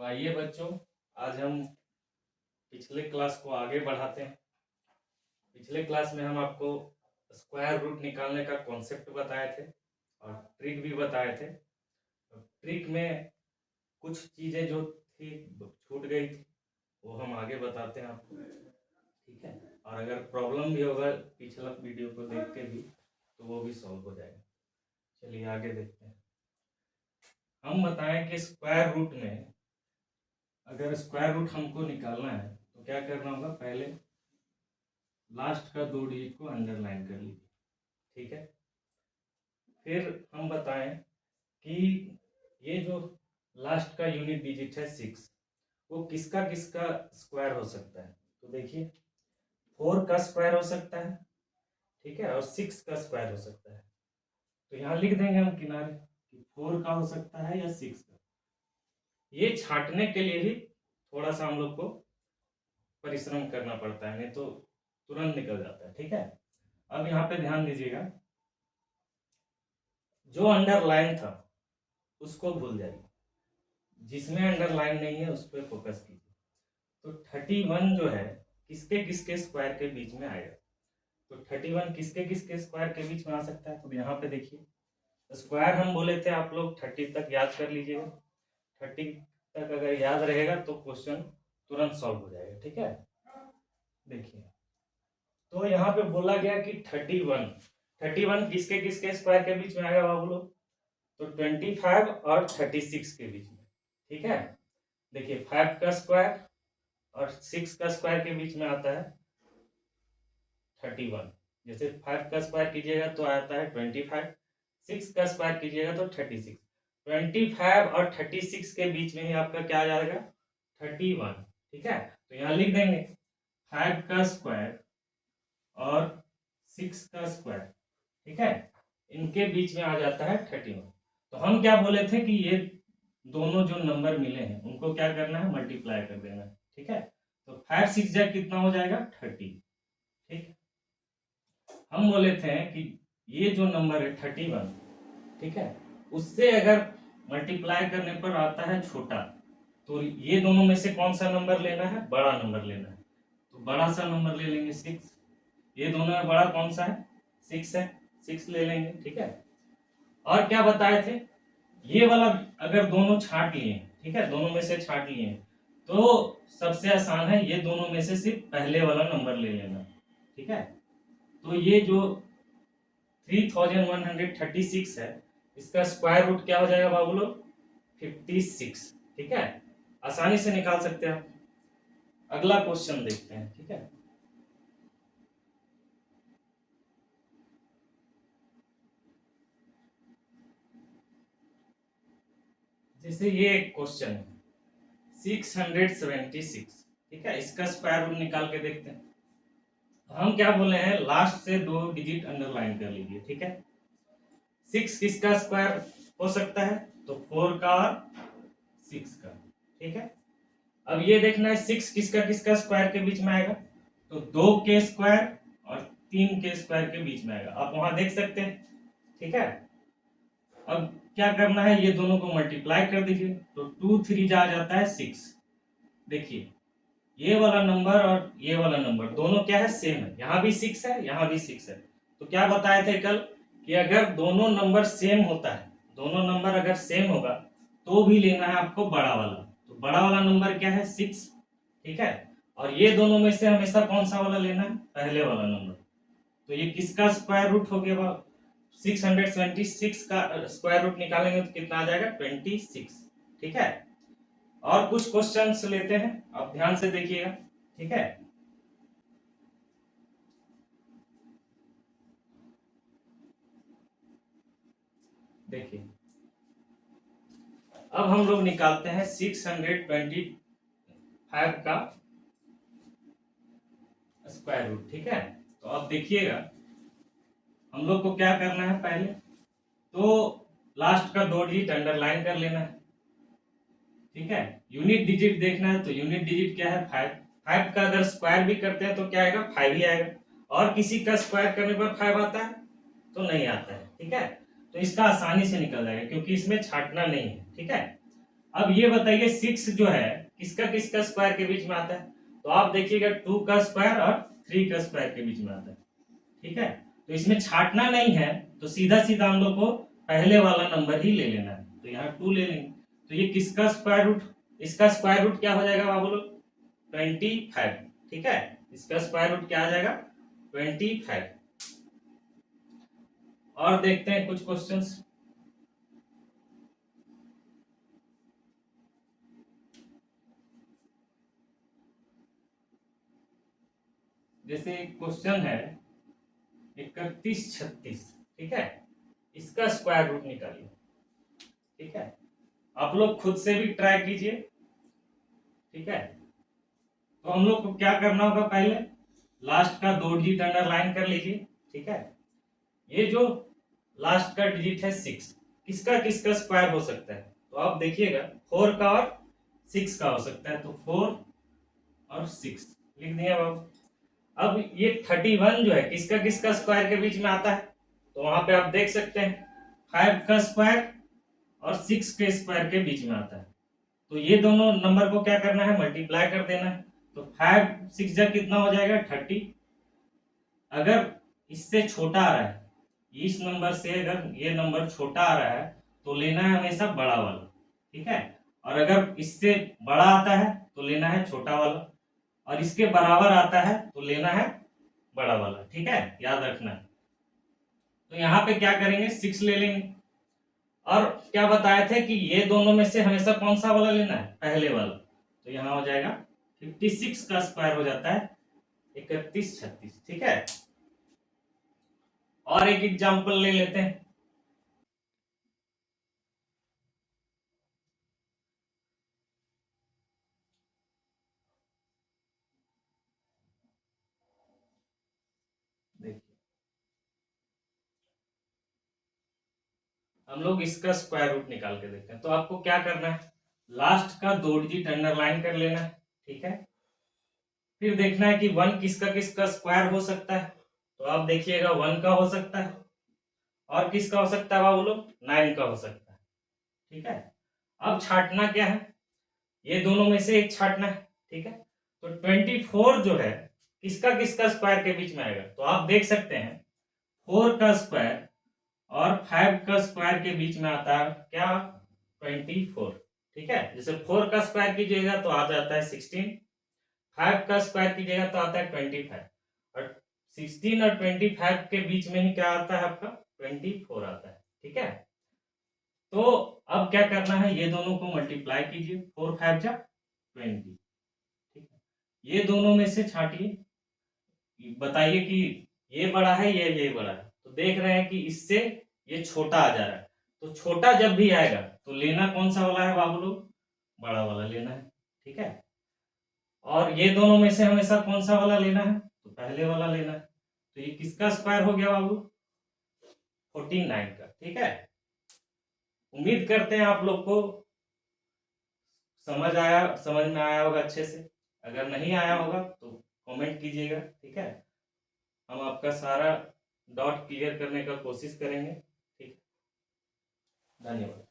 तो आइए बच्चों, आज हम पिछले क्लास को आगे बढ़ाते हैं। पिछले क्लास में हम आपको स्क्वायर रूट निकालने का कॉन्सेप्ट बताए थे और ट्रिक भी बताए थे। ट्रिक में कुछ चीज़ें जो थी छूट गई थी, वो हम आगे बताते हैं आपको, ठीक है। और अगर प्रॉब्लम भी होगा पिछला वीडियो को देख के भी, तो वो भी सॉल्व हो जाएगा। चलिए आगे देखते हैं। हम बताएं कि स्क्वायर रूट में अगर स्क्वायर रूट हमको निकालना है तो क्या करना होगा। पहले लास्ट का 2 डिजिट को अंडरलाइन कर लीजिए, ठीक है। फिर हम बताएं कि ये जो लास्ट का यूनिट डिजिट है 6, वो किसका किसका स्क्वायर हो सकता है। तो देखिए 4 का स्क्वायर हो सकता है, ठीक है, और 6 का स्क्वायर हो सकता है। तो यहाँ लिख देंगे हम किनारे कि 4 का हो सकता है या 6 का। ये छांटने के लिए ही थोड़ा सा हम लोग को परिश्रम करना पड़ता है, नहीं तो तुरंत निकल जाता है, ठीक है। अब यहाँ पे ध्यान दीजिएगा, जो अंडरलाइन था उसको भूल जाइए, जिसमें अंडरलाइन नहीं है उस पर फोकस कीजिए। तो 31 जो है किसके किसके स्क्वायर के बीच में आएगा। तो 31 किसके किसके स्क्वायर के बीच में आ सकता है। तो यहाँ पे देखिए स्क्वायर हम बोले थे, आप लोग 30 तक याद कर लीजिएगा। 30 तक अगर याद रहेगा तो क्वेश्चन तुरंत सॉल्व हो जाएगा, ठीक है। देखिए तो यहाँ पे बोला गया कि 31 किसके किसके स्क्वायर के बीच में आएगा बाबू लोग। तो 25 और 36 के बीच में, ठीक है। देखिए 5 का स्क्वायर और 6 का स्क्वायर के बीच में आता है 31। जैसे 5 का स्क्वायर कीजिएगा तो आता है 25, 6 का स्क्वायर कीजिएगा तो 36। 25 और 36 के बीच में ही आपका क्या आ जाएगा 31, ठीक है। तो यहाँ लिख देंगे 5 का स्क्वायर और 6 का स्क्वायर, ठीक है, इनके बीच में आ जाता है 31। तो हम क्या बोले थे कि ये दोनों जो नंबर मिले हैं उनको क्या करना है, मल्टीप्लाई कर देना है, ठीक है। तो 5 6 जा कितना हो जाएगा 30, ठीक। हम बोले थे कि ये जो नंबर है 31, ठीक है, उससे अगर मल्टीप्लाई करने पर आता है छोटा, तो ये दोनों में से कौन सा नंबर लेना है, बड़ा नंबर लेना है। तो बड़ा सा नंबर ले लेंगे 6। ये दोनों में बड़ा कौन सा है, 6 है, 6 ले लेंगे, ठीक है। और क्या बताए थे, ये वाला अगर दोनों छांट लिए, ठीक है, दोनों में से छांट लिए तो सबसे आसान है ये दोनों में से सिर्फ पहले वाला नंबर ले लेना, ठीक है। तो ये जो 3136 है, इसका स्क्वायर रूट क्या हो जाएगा बाबू लोग 56, ठीक है। आसानी से निकाल सकते हैं आप। अगला क्वेश्चन देखते हैं, ठीक है। जैसे ये क्वेश्चन है 676, ठीक है, इसका स्क्वायर रूट निकाल के देखते हैं। हम क्या बोले हैं, लास्ट से 2 डिजिट अंडरलाइन कर लीजिए, ठीक है। 6 किसका स्क्वायर हो सकता है, तो 4 का और 6 का, ठीक है। अब ये देखना है 6 किसका किसका स्क्वायर के बीच में आएगा, तो 2 के स्क्वायर और 3 के स्क्वायर के बीच में आएगा, आप वहां देख सकते हैं, ठीक है। अब क्या करना है, ये दोनों को मल्टीप्लाई कर दीजिए, तो 2 3 जा जाता है 6। देखिए ये वाला नंबर और ये वाला नंबर दोनों क्या है, सेम है, यहाँ भी 6 है, यहाँ भी 6 है। तो क्या बताए थे कल कि अगर दोनों नंबर सेम होता है, दोनों नंबर अगर सेम होगा तो भी लेना है आपको बड़ा वाला। तो बड़ा वाला नंबर क्या है 6, ठीक है। और ये दोनों में से हमेशा कौन सा वाला लेना है, पहले वाला नंबर। तो ये किसका स्क्वायर रूट हो गया, 676 का स्क्वायर रूट निकालेंगे तो कितना आ जाएगा 26, ठीक है। और कुछ क्वेश्चंस लेते हैं, आप ध्यान से देखिएगा, ठीक है। देखिए अब हम लोग निकालते हैं 625 का स्क्वायर रूट, ठीक है। तो अब देखिएगा हम लोग को क्या करना है, पहले तो लास्ट का 2 डिजिट अंडरलाइन कर लेना है, ठीक है। यूनिट डिजिट देखना है, तो यूनिट डिजिट क्या है 5। 5 का अगर स्क्वायर भी करते हैं तो क्या आएगा 5 ही आएगा, और किसी का स्क्वायर करने पर 5 आता है तो नहीं आता है, ठीक है। तो इसका आसानी से निकल जाएगा क्योंकि इसमें छांटना नहीं है, ठीक है। अब ये बताइए 6 जो है किसका किसका स्क्वायर के बीच में आता है? तो आप देखिएगा 2 का स्क्वायर और 3 का स्क्वायर के बीच में आता है। ठीक है, तो इसमें छाटना नहीं है, तो सीधा सीधा हम लोग को पहले वाला नंबर ही ले लेना है। तो यहाँ 2 ले लेंगे। तो ये किसका स्क्वायर रूट? इसका स्क्वायर रूट क्या हो जाएगा बाबू लोग? 25। ठीक है, इसका स्क्वायर रूट क्या आ जाएगा? 25। और देखते हैं कुछ क्वेश्चंस। जैसे क्वेश्चन है 3136। ठीक है, इसका स्क्वायर रूट निकालिए। ठीक है, आप लोग खुद से भी ट्राई कीजिए। ठीक है, तो हम लोग को क्या करना होगा? पहले लास्ट का 2 डिजिट अंडरलाइन कर लीजिए। ठीक है, ये जो लास्ट का डिजिट है 6, किसका किसका स्क्वायर हो सकता है? तो आप देखिएगा 4 का और 6 का हो सकता है। तो 4 और 6 लिख दिया बाबू। अब ये 31 जो है किसका किसका स्क्वायर के बीच में आता है? तो वहां पे आप देख सकते हैं 5 का स्क्वायर और 6 के स्क्वायर के बीच में आता है। तो ये दोनों नंबर को क्या करना है? मल्टीप्लाई कर देना है। तो 5 6 जा कितना हो जाएगा? 30। अगर इससे छोटा आ रहा है, इस नंबर से अगर ये नंबर छोटा आ रहा है तो लेना है हमेशा बड़ा वाला। ठीक है, और अगर इससे बड़ा आता है तो लेना है छोटा वाला, और इसके बराबर आता है तो लेना है बड़ा वाला। ठीक है, याद रखना है। तो यहाँ पे क्या करेंगे? 6 ले लेंगे। और क्या बताए थे कि ये दोनों में से हमेशा कौन सा वाला लेना है? पहले वाला। तो यहाँ हो जाएगा 56 का स्क्वायर हो जाता है 3136। ठीक है, और एक एग्जांपल ले लेते हैं। देखिए, हम लोग इसका स्क्वायर रूट निकाल के देखते हैं। तो आपको क्या करना है? लास्ट का 2 डिजिट अंडरलाइन कर लेना है। ठीक है, फिर देखना है कि 1 किसका किसका स्क्वायर हो सकता है। तो आप देखिएगा 1 का हो सकता है, और किसका हो सकता है बाबू लोग? 9 का हो सकता है। ठीक है, अब छाटना क्या है? ये दोनों में से एक छाटना है। ठीक है, तो 24 जो है किसका किसका स्क्वायर के बीच में आएगा? तो आप देख सकते हैं 4 का स्क्वायर और 5 का स्क्वायर के बीच में आता है क्या? 24। ठीक है, जैसे 4 का स्क्वायर कीजिएगा तो आ जाता है 16, 5 का स्क्वायर कीजिएगा तो आता है 25, और 16 और 25 के बीच में ही क्या आता है आपका? 24 आता है। ठीक है, तो अब क्या करना है? ये दोनों को मल्टीप्लाई कीजिए। 4 5 जा 20। ठीक है, ये दोनों में से छाटिए, बताइए कि ये बड़ा है ये बड़ा है। तो देख रहे हैं कि इससे ये छोटा आ जा रहा है। तो छोटा जब भी आएगा तो लेना कौन सा वाला है बाबू लोग? बड़ा वाला लेना है। ठीक है, और ये दोनों में से हमेशा कौन सा वाला लेना है? तो पहले वाला लेना है। तो ये किसका स्क्वायर हो गया बाबू? 49 का। ठीक है, उम्मीद करते हैं आप लोग को समझ में आया होगा अच्छे से। अगर नहीं आया होगा तो कमेंट कीजिएगा। ठीक है, हम आपका सारा डाउट क्लियर करने का कोशिश करेंगे। ठीक, धन्यवाद।